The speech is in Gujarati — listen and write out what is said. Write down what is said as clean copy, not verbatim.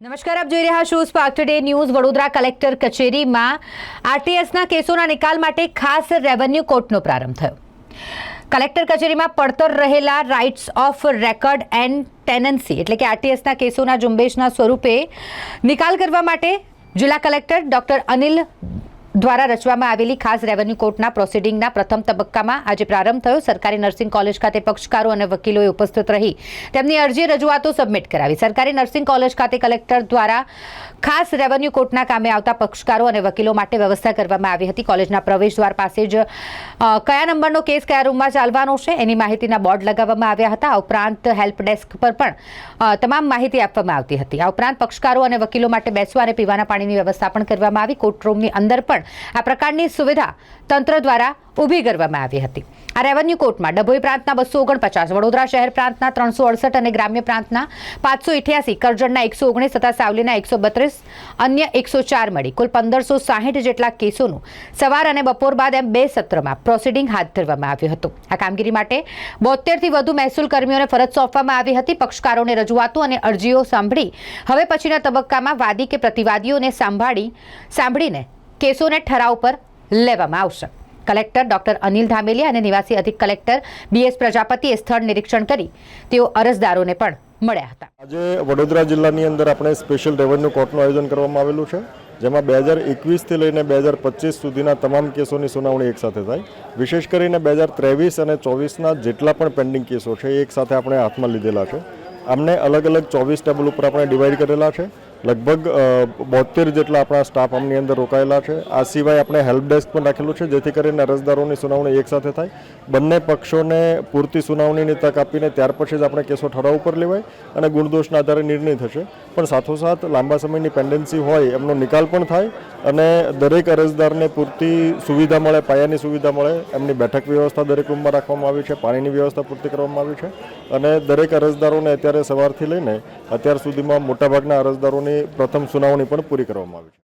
નમસ્કાર, આપ જોઈ રહ્યા છો spark today news. Vadodara collector કચેરીમાં આરટીએસના કેસોના નિકાલ માટે ખાસ રેવન્યુ કોર્ટનો પ્રારંભ થયો। કલેક્ટર કચેરીમાં પડતર રહેલા rights of record and tenancy એટલે કે આરટીએસના કેસોના ઝુંબેશના સ્વરૂપે નિકાલ કરવા માટે જિલ્લા કલેક્ટર ડોક્ટર અનિલ દ્વારા રચવામાં આવેલી ખાસ રેવન્યુ કોર્ટના પ્રોસિડિંગના પ્રથમ તબક્કામાં આજે પ્રારંભ થયો। સરકારી નર્સિંગ કોલેજ ખાતે પક્ષકારો અને વકીલોએ ઉપસ્થિત રહી તેમની અરજી રજૂઆતો સબમિટ કરાવી। સરકારી નર્સિંગ કોલેજ ખાતે કલેક્ટર દ્વારા ખાસ રેવન્યુ કોર્ટના કામે આવતા પક્ષકારો અને વકીલો માટે વ્યવસ્થા કરવામાં આવી હતી। કોલેજના પ્રવેશદ્વાર પાસે જ કયા નંબરનો કેસ કયા રૂમમાં ચાલવાનો છે એની માહિતીના બોર્ડ લગાવવામાં આવ્યા હતા। આ ઉપરાંત હેલ્પ ડેસ્ક પર પણ તમામ માહિતી આપવામાં આવતી હતી। આ ઉપરાંત પક્ષકારો અને વકીલો માટે બેસવા અને પીવાના પાણીની વ્યવસ્થા પણ કરવામાં આવી। કોર્ટરૂમની અંદર પણ આ પ્રકારની સુવિધા તંત્ર દ્વારા ઊભી કરવામાં આવી હતી। આ રેવન્યુ કોર્ટમાં ડભોઈ પ્રાંતના 249, વડોદરા શહેર પ્રાંતના 368 અને ગ્રામ્ય પ્રાંતના 588, કરજણના 119 તથા સાવલીના 132, અન્ય 104 મળી કુલ 1560 જેટલા કેસોનું સવાર અને બપોર બાદ એમ 2 સત્રમાં પ્રોસિડિંગ હાથ ધરવામાં આવ્યું હતું। આ કામગીરી માટે 72થી વધુ મહેસૂલ કર્મીઓને ફરજ સોંપવામાં આવી હતી। પક્ષકારોને રજૂઆતો અને અરજીઓ સાંભળી હવે પછીના તબક્કામાં વાદી કે પ્રતિવાદીઓને સાંભળીને કેસોને ઠરાવ પર લેવામાં આવશે। કલેક્ટર ડોક્ટર અનિલ ધામેલિયા અને નિવાસી અધિક કલેક્ટર BS પ્રજાપતિએ સ્થળ નિરીક્ષણ કરી તેઓ અરજદારોને પણ મળ્યા હતા। આજે વડોદરા જિલ્લાની અંદર આપણે સ્પેશિયલ રેવન્યુ કોર્ટનું આયોજન કરવામાં આવેલું છે, જેમાં 2021થી લઈને 2025 સુધીના તમામ કેસોની સુનાવણી એકસાથે થાય। વિશેષ કરીને 2023 અને 24ના જેટલા પણ પેન્ડિંગ કેસો છે એ એકસાથે આપણે હાથમાં લીધેલા છે। આમને અલગ અલગ 24 ટેબલ ઉપર આપણે ડિવાઈડ કરેલા છે। લગભગ 72 જેટલા આપણા સ્ટાફ આમની અંદર રોકાયેલા છે। આ સિવાય આપણે હેલ્પ ડેસ્ક પણ રાખેલું છે, જેથી કરીને અરજદારોની સુનાવણી એકસાથે થાય। બંને પક્ષોને પૂરતી સુનાવણીની તક આપીને ત્યાર પછી જ આપણે કેસો ઠરાવ ઉપર લેવાય અને ગુણદોષના આધારે નિર્ણય થશે। પણ સાથોસાથ લાંબા સમયની પેન્ડન્સી હોય એમનો નિકાલ પણ થાય અને દરેક અરજદારને પૂરતી સુવિધા મળે, પાયાની સુવિધા મળે। એમની બેઠક વ્યવસ્થા દરેક રૂમમાં રાખવામાં આવી છે, પાણીની વ્યવસ્થા પૂરતી કરવામાં આવી છે અને દરેક અરજદારોને અત્યારે સવારથી લઈને અત્યાર સુધીમાં મોટાભાગના અરજદારોની પ્રથમ સુનાવણી પણ પૂરી કરવામાં આવી છે।